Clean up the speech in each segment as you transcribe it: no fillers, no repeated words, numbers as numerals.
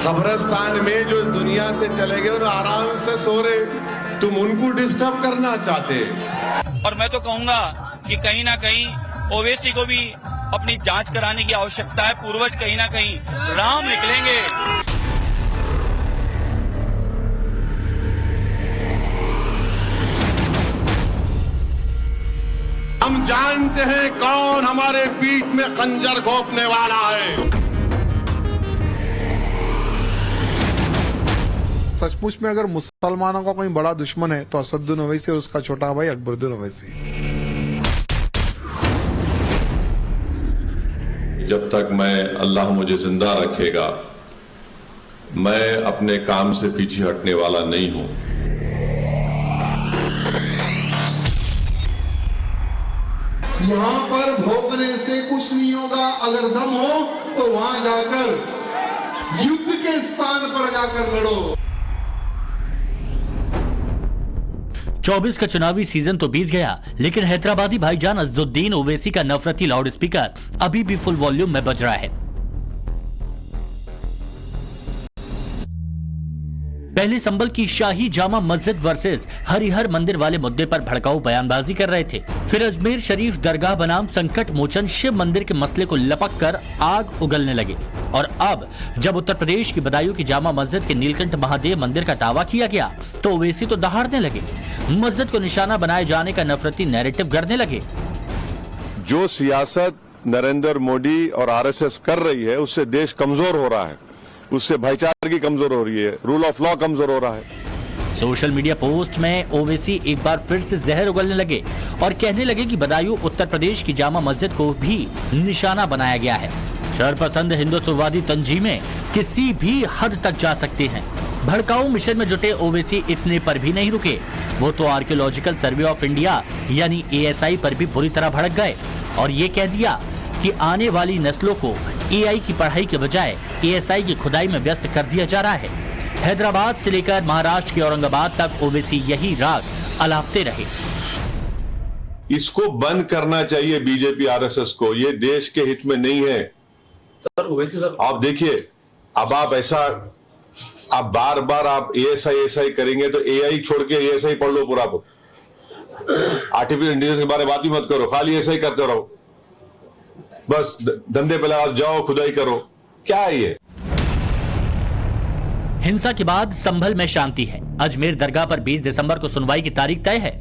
कब्रिस्तान में जो दुनिया से चले गए और आराम से सो रहे, तुम उनको डिस्टर्ब करना चाहते। और मैं तो कहूंगा कि कहीं ना कहीं ओवैसी को भी अपनी जांच कराने की आवश्यकता है। पूर्वज कहीं ना कहीं राम निकलेंगे। हम जानते हैं कौन हमारे पीठ में खंजर घोंपने वाला है। सचमुच में अगर मुसलमानों का कोई बड़ा दुश्मन है तो असदुद्दीन ओवैसी और उसका छोटा भाई अकबरुद्दीन ओवैसी। जब तक अल्लाह मुझे जिंदा रखेगा, मैं अपने काम से पीछे हटने वाला नहीं हूं। यहाँ पर भोगने से कुछ नहीं होगा। अगर दम हो तो वहां जाकर युद्ध के स्थान पर जाकर लड़ो। 24 का चुनावी सीजन तो बीत गया, लेकिन हैदराबादी भाईजान असदुद्दीन ओवैसी का नफरती लाउड स्पीकर अभी भी फुल वॉल्यूम में बज रहा है। पहले संभल की शाही जामा मस्जिद वर्सेस हरिहर मंदिर वाले मुद्दे पर भड़काऊ बयानबाजी कर रहे थे। फिर अजमेर शरीफ दरगाह बनाम संकट मोचन शिव मंदिर के मसले को लपक कर आग उगलने लगे। और अब जब उत्तर प्रदेश की बदायूं की जामा मस्जिद के नीलकंठ महादेव मंदिर का दावा किया गया तो ओवैसी तो दहाड़ने लगे। मस्जिद को निशाना बनाए जाने का नफरती नैरेटिव गढ़ने लगे। जो सियासत नरेंद्र मोदी और आरएसएस कर रही है उससे देश कमजोर हो रहा है, उससे भाईचारगी कमजोर हो रही है, रूल ऑफ लॉ कमजोर हो रहा है। सोशल मीडिया पोस्ट में ओवैसी एक बार फिर से जहर उगलने लगे और कहने लगे कि बदायूं उत्तर प्रदेश की जामा मस्जिद को भी निशाना बनाया गया है। शरपसंद हिंदुत्ववादी तंजीमें किसी भी हद तक जा सकती हैं। भड़काऊ मिशन में जुटे ओवैसी इतने पर भी नहीं रुके, वो तो आर्कियोलॉजिकल सर्वे ऑफ इंडिया यानी ASI पर भी बुरी तरह भड़क गए और ये कह दिया कि आने वाली नस्लों को AI की पढ़ाई के बजाय ASI की खुदाई में व्यस्त कर दिया जा रहा है। हैदराबाद से लेकर महाराष्ट्र के औरंगाबाद तक ओवैसी यही राग अलापते रहे। इसको बंद करना चाहिए बीजेपी RSS को, ये देश के हित में नहीं है। सर ओवैसी सर, आप देखिए, अब आप बार बार आप ASI करेंगे तो AI छोड़ के ASI पढ़ लो पूरा। आर्टिफिशियल इंटेलिजेंस के बारे में बात भी मत करो, खाली ASI करते रहो, बस धंधे पे लगा जाओ, खुदाई करो। क्या है ये? हिंसा के बाद संभल में शांति है। अजमेर दरगाह पर 20 दिसंबर को सुनवाई की तारीख तय है।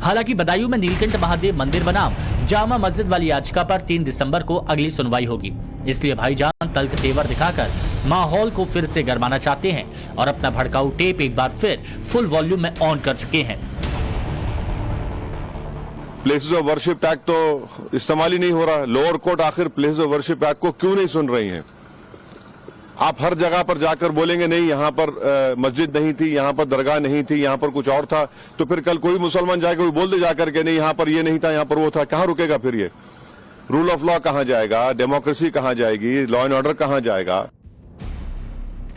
हालांकि बदायूं में नीलकंठ महादेव मंदिर बनाम जामा मस्जिद वाली याचिका पर 3 दिसंबर को अगली सुनवाई होगी। इसलिए भाईजान तल्ख तेवर दिखाकर माहौल को फिर से गरमाना चाहते हैं और अपना भड़काऊ टेप एक बार फिर फुल वॉल्यूम में ऑन कर चुके हैं। प्लेसेस ऑफ वर्शिप एक्ट तो इस्तेमाल ही नहीं हो रहा। लोअर कोर्ट आखिर प्लेसेस ऑफ वर्शिप एक्ट को क्यों नहीं सुन रही हैं? आप हर जगह पर जाकर बोलेंगे नहीं यहाँ पर मस्जिद नहीं थी, यहाँ पर दरगाह नहीं थी, यहाँ पर कुछ और था, तो फिर कल कोई मुसलमान जाकर कोई बोल दे जाकर के नहीं यहाँ पर ये नहीं था, यहाँ पर वो था। कहाँ रुकेगा फिर ये? रूल ऑफ लॉ कहाँ जाएगा? डेमोक्रेसी कहाँ जाएगी? लॉ एंड ऑर्डर कहाँ जाएगा?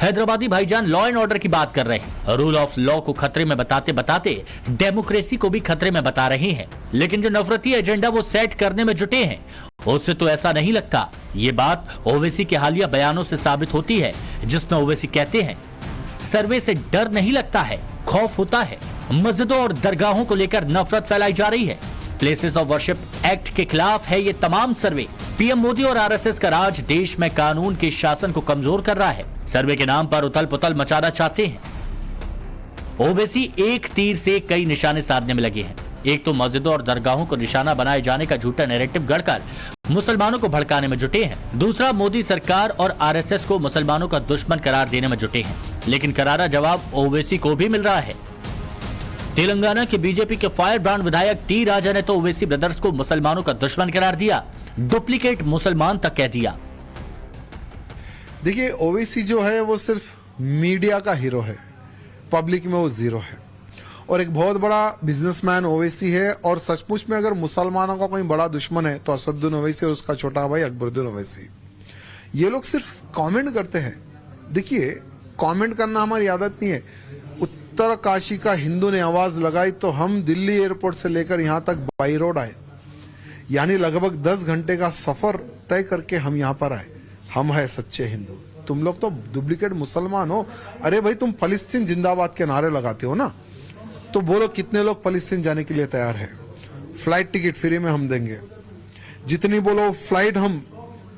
हैदराबादी भाईजान लॉ एंड ऑर्डर की बात कर रहे हैं, रूल ऑफ लॉ को खतरे में बताते बताते डेमोक्रेसी को भी खतरे में बता रहे हैं। लेकिन जो नफरती एजेंडा वो सेट करने में जुटे हैं उससे तो ऐसा नहीं लगता। ये बात ओवैसी के हालिया बयानों से साबित होती है, जिसमें ओवैसी कहते हैं सर्वे से डर नहीं लगता है, खौफ होता है। मस्जिदों और दरगाहों को लेकर नफरत फैलाई जा रही है। प्लेसेस ऑफ वर्शिप एक्ट के खिलाफ है ये तमाम सर्वे। पीएम मोदी और आरएसएस का राज देश में कानून के शासन को कमजोर कर रहा है। सर्वे के नाम पर उथल पुथल मचाना चाहते हैं। ओवैसी एक तीर से कई निशाने साधने में लगे हैं। एक तो मस्जिदों और दरगाहों को निशाना बनाए जाने का झूठा नैरेटिव गढ़कर मुसलमानों को भड़काने में जुटे हैं। दूसरा, मोदी सरकार और आरएसएस को मुसलमानों का दुश्मन करार देने में जुटे हैं। लेकिन करारा जवाब ओवैसी को भी मिल रहा है। तेलंगाना के बीजेपी के फायर ब्रांड विधायक टी राजा ने तो ओवैसी ब्रदर्स को मुसलमानों का दुश्मन करार दिया, डुप्लीकेट मुसलमान तक कह दिया। देखिए, ओवैसी जो है वो सिर्फ मीडिया का हीरो है, पब्लिक में वो जीरो है। और एक बहुत बड़ा बिजनेसमैन ओवैसी है। और सचमुच में अगर मुसलमानों का कोई बड़ा दुश्मन है तो असदुद्दीन ओवैसी और उसका छोटा भाई अकबरुद्दीन ओवैसी। ये लोग सिर्फ कमेंट करते हैं। देखिए, कमेंट करना हमारी आदत नहीं है। उत्तर काशी का हिंदू ने आवाज लगाई तो हम दिल्ली एयरपोर्ट से लेकर यहां तक बाई रोड आए, यानी लगभग 10 घंटे का सफर तय करके हम यहां पर आए। हम है सच्चे हिंदू। तुम लोग तो डुप्लीकेट मुसलमान हो। अरे भाई तुम फलस्तीन जिंदाबाद के नारे लगाते हो ना, तो बोलो कितने लोग फलस्तीन जाने के लिए तैयार है? फ्लाइट टिकट फ्री में हम देंगे, जितनी बोलो फ्लाइट हम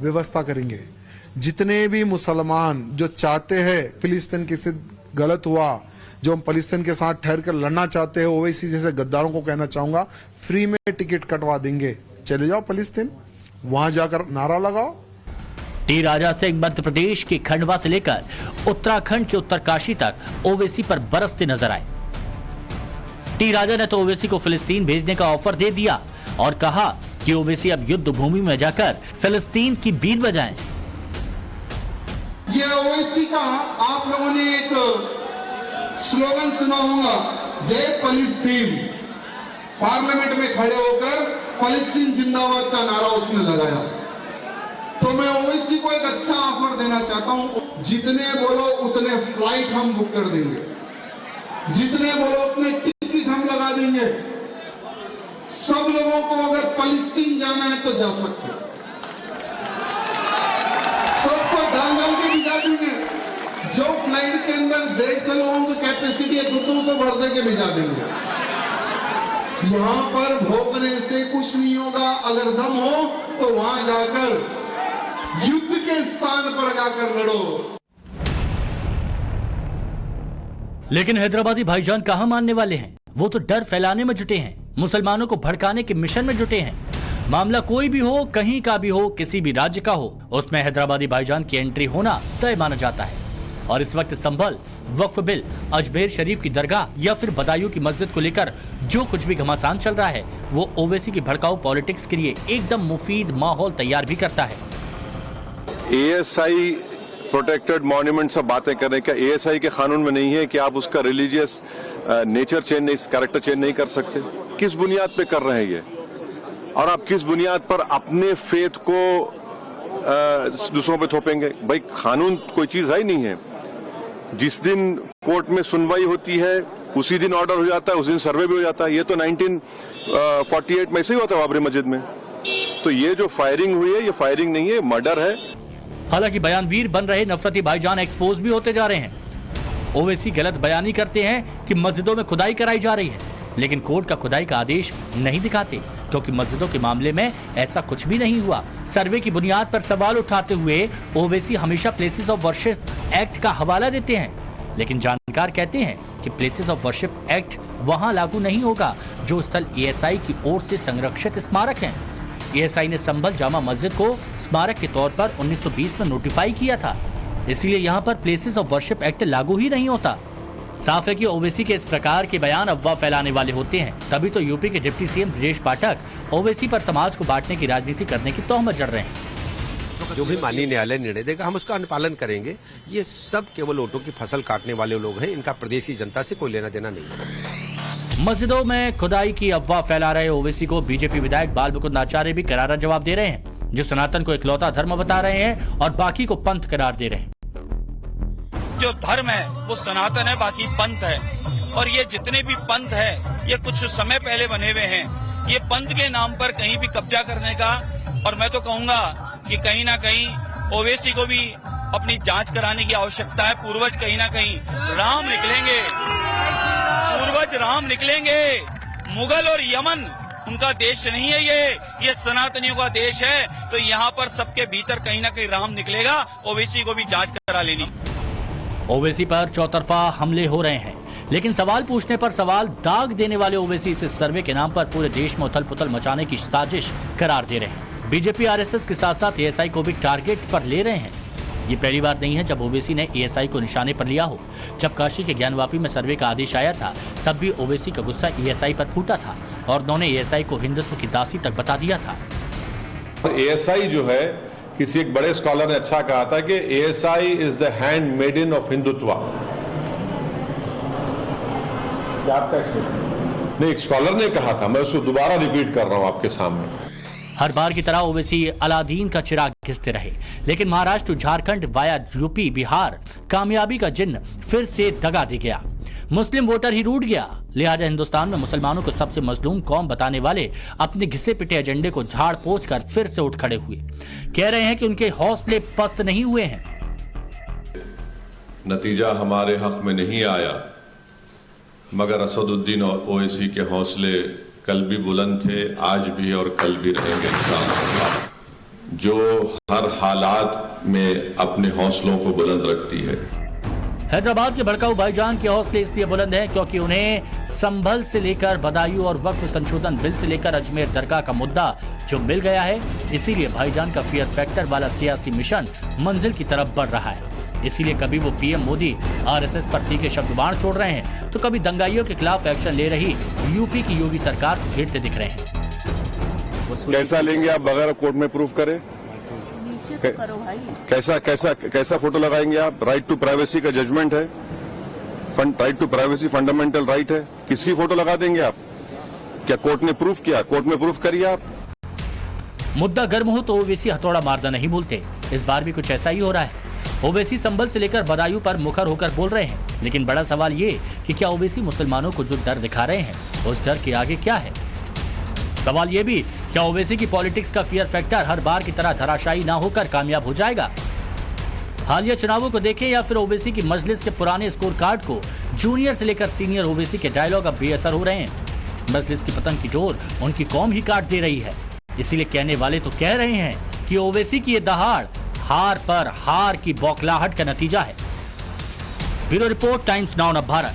व्यवस्था करेंगे। जितने भी मुसलमान जो चाहते हैं फिलिस्तीन किसी गलत हुआ, जो हम फलस्तीन के साथ ठहर कर लड़ना चाहते हैं, ओवैसी जैसे गद्दारों को कहना चाहूंगा, फ्री में टिकट कटवा देंगे। चले जाओ फलस्तीन, वहां जाकर नारा लगाओ। टी राजा सिंह मध्य प्रदेश के खंडवा से लेकर उत्तराखंड के उत्तरकाशी तक ओवैसी पर बरसते नजर आए। टी राजा ने तो ओवैसी को फिलिस्तीन भेजने का ऑफर दे दिया और कहा कि ओवैसी अब युद्ध भूमि में जाकर फिलिस्तीन की बीन बजाएं। ये ओवैसी का आप लोगों ने एक स्लोगन सुना होगा, जय फलस्तीन। पार्लियामेंट में खड़े होकर फलस्तीन जिंदाबाद का नारा उसने लगाया। तो मैं ओवैसी को एक अच्छा ऑफर देना चाहता हूं, जितने बोलो उतने फ्लाइट हम बुक कर देंगे, जितने बोलो उतने टिकट हम लगा देंगे। सब लोगों को अगर फलस्तीन जाना है तो जा सकते हैं, सबको डाल के भिजा देंगे। जो फ्लाइट के अंदर 150 लोगों की कैपेसिटी है, 200 भर दे के भिजा देंगे। यहां पर भोगने से कुछ नहीं होगा। अगर दम हो तो वहां जाकर युद्ध के स्थान पर जाकर लड़ो। लेकिन हैदराबादी भाईजान कहां मानने वाले हैं? वो तो डर फैलाने में जुटे हैं, मुसलमानों को भड़काने के मिशन में जुटे हैं। मामला कोई भी हो, कहीं का भी हो, किसी भी राज्य का हो, उसमें हैदराबादी भाईजान की एंट्री होना तय माना जाता है। और इस वक्त संभल, वक्फ बिल, अजमेर शरीफ की दरगाह या फिर बदायूं की मस्जिद को लेकर जो कुछ भी घमासान चल रहा है, वो ओवैसी की भड़काऊ पॉलिटिक्स के लिए एकदम मुफीद माहौल तैयार भी करता है। एएसआई प्रोटेक्टेड मॉन्यूमेंट सब बातें कर रहे हैं, क्या एएसआई के कानून में नहीं है कि आप उसका रिलीजियस नेचर चेंज नहीं, कैरेक्टर चेंज नहीं कर सकते? किस बुनियाद पे कर रहे हैं ये? और आप किस बुनियाद पर अपने फेथ को दूसरों पे थोपेंगे? भाई कानून कोई चीज है ही नहीं है। जिस दिन कोर्ट में सुनवाई होती है उसी दिन ऑर्डर हो जाता है, उस दिन सर्वे भी हो जाता है। ये तो 1948 में ऐसे ही होता है बाबरी मस्जिद में। तो ये जो फायरिंग हुई है, ये फायरिंग नहीं है, मर्डर है। हालांकि बयानवीर बन रहे नफरती भाईजान एक्सपोज भी होते जा रहे हैं। ओवैसी गलत बयानी करते हैं कि मस्जिदों में खुदाई कराई जा रही है, लेकिन कोर्ट का खुदाई का आदेश नहीं दिखाते, क्योंकि मस्जिदों के मामले में ऐसा कुछ भी नहीं हुआ। सर्वे की बुनियाद पर सवाल उठाते हुए ओवैसी हमेशा प्लेसेस ऑफ वर्शिप एक्ट का हवाला देते हैं, लेकिन जानकार कहते हैं कि प्लेसेस ऑफ वर्शिप एक्ट वहां लागू नहीं होगा जो स्थल एएसआई की ओर से संरक्षित स्मारक हैं। एएसआई ने संभल जामा मस्जिद को स्मारक के तौर पर 1920 में नोटिफाई किया था, इसलिए यहाँ पर प्लेसेस ऑफ वर्शिप एक्ट लागू ही नहीं होता। साफ है कि ओवैसी के इस प्रकार के बयान अफवाह फैलाने वाले होते हैं। तभी तो यूपी के डिप्टी सीएम ब्रजेश पाठक ओवैसी पर समाज को बांटने की राजनीति करने की तोहमत जड़ रहे हैं। जो भी माननीय न्यायालय निर्णय देगा हम उसका अनुपालन करेंगे। ये सब केवल वोटों की फसल काटने वाले लोग हैं, इनका प्रदेश की जनता से कोई लेना देना नहीं है। मस्जिदों में खुदाई की अफवाह फैला रहे ओवैसी को बीजेपी विधायक बाल मुकुंद आचार्य भी करारा जवाब दे रहे हैं, जो सनातन को इकलौता धर्म बता रहे हैं और बाकी को पंथ करार दे रहे हैं। जो धर्म है वो सनातन है, बाकी पंथ है। और ये जितने भी पंथ है ये कुछ समय पहले बने हुए हैं। ये पंथ के नाम पर कहीं भी कब्जा करने का, और मैं तो कहूंगा कि कहीं ना कहीं ओवैसी को भी अपनी जांच कराने की आवश्यकता है। पूर्वज कहीं ना कहीं राम निकलेंगे, पूर्वज राम निकलेंगे। मुगल और यमन उनका देश नहीं है, ये सनातनियों का देश है। तो यहाँ पर सबके भीतर कहीं ना कहीं राम निकलेगा। ओवैसी को भी जांच करा लेनी। ओवैसी पर चौतरफा हमले हो रहे हैं, लेकिन सवाल पूछने पर सवाल दाग देने वाले ओवैसी इस सर्वे के नाम पर पूरे देश में उथल पुथल मचाने की साजिश करार दे रहे हैं। बीजेपी आरएसएस के साथ साथ एएसआई को भी टारगेट पर ले रहे हैं। ये पहली बार नहीं है जब ओवैसी ने एएसआई को निशाने पर लिया हो। जब काशी के ज्ञानवापी में सर्वे का आदेश आया था, तब भी ओवैसी का गुस्सा एएसआई पर फूटा था और उन्होंने एएसआई को हिंदुत्व की दासी तक बता दिया था। एएसआई जो है, किसी एक बड़े स्कॉलर ने अच्छा कहा था कि ASI is the handmaiden of Hindutva. नहीं, एक स्कॉलर ने कहा था, मैं उसको दोबारा रिपीट कर रहा हूं आपके सामने। हर बार की तरह ओवैसी अलादीन का चिराग घिसते रहे, लेकिन महाराष्ट्र, झारखंड वाया यूपी, बिहार कामयाबी का जिन्न फिर से दगा दे गया। मुस्लिम वोटर ही रूठ गया। लिहाजा हिंदुस्तान में मुसलमानों को सबसे मजलूम कौम बताने वाले अपने घिसे पिटे एजेंडे को झाड़ पोंछ कर फिर से उठ खड़े हुए। कह रहे हैं कि उनके हौसले पस्त नहीं हुए हैं। नतीजा हमारे हक में नहीं आया, मगर असदुद्दीन ओवैसी के हौसले कल भी बुलंद थे, आज भी और कल भी रहेंगे इंशाअल्लाह। जो हर हालात में अपने हौसलों को बुलंद रखती है। हैदराबाद के भड़काऊ भाईजान के हौसले इसलिए बुलंद हैं क्योंकि उन्हें संभल से लेकर बदायूं और वक्फ संशोधन बिल से लेकर अजमेर दरगाह का मुद्दा जो मिल गया है, इसीलिए भाईजान का फियर फैक्टर वाला सियासी मिशन मंजिल की तरफ बढ़ रहा है। इसीलिए कभी वो पीएम मोदी आरएसएस पर तीखे शब्द बाण छोड़ रहे हैं, तो कभी दंगाइयों के खिलाफ एक्शन ले रही यूपी की योगी सरकार को घेरते दिख रहे हैं। कैसा लेंगे आप बगैर कोर्ट में प्रूफ करे? कैसा फोटो लगाएंगे आप? राइट टू प्राइवेसी का जजमेंट है, right to privacy fundamental right है, किसकी फोटो लगा देंगे आप? क्या कोर्ट ने प्रूफ किया? कोर्ट में प्रूफ करिए आप। मुद्दा गर्म हो तो ओवैसी हथौड़ा मारना नहीं भूलते। इस बार भी कुछ ऐसा ही हो रहा है। ओवैसी संभल से लेकर बदायूं पर मुखर होकर बोल रहे हैं, लेकिन बड़ा सवाल ये कि क्या ओवैसी मुसलमानों को जो डर दिखा रहे हैं, उस डर के आगे क्या है? सवाल ये भी, क्या ओवैसी की पॉलिटिक्स का फियर फैक्टर हर बार की तरह धराशायी ना होकर कामयाब हो जाएगा? हालिया चुनावों को देखें या फिर ओवैसी की मजलिस के पुराने स्कोर कार्ड को, जूनियर से लेकर सीनियर ओवैसी के डायलॉग अब बेअसर हो रहे हैं। मजलिस की पतन की डोर उनकी कौम ही काट दे रही है। इसीलिए कहने वाले तो कह रहे हैं कि ओवैसी की ये दहाड़ हार पर हार की बौखलाहट का नतीजा है। Bureau report, times now Bharat.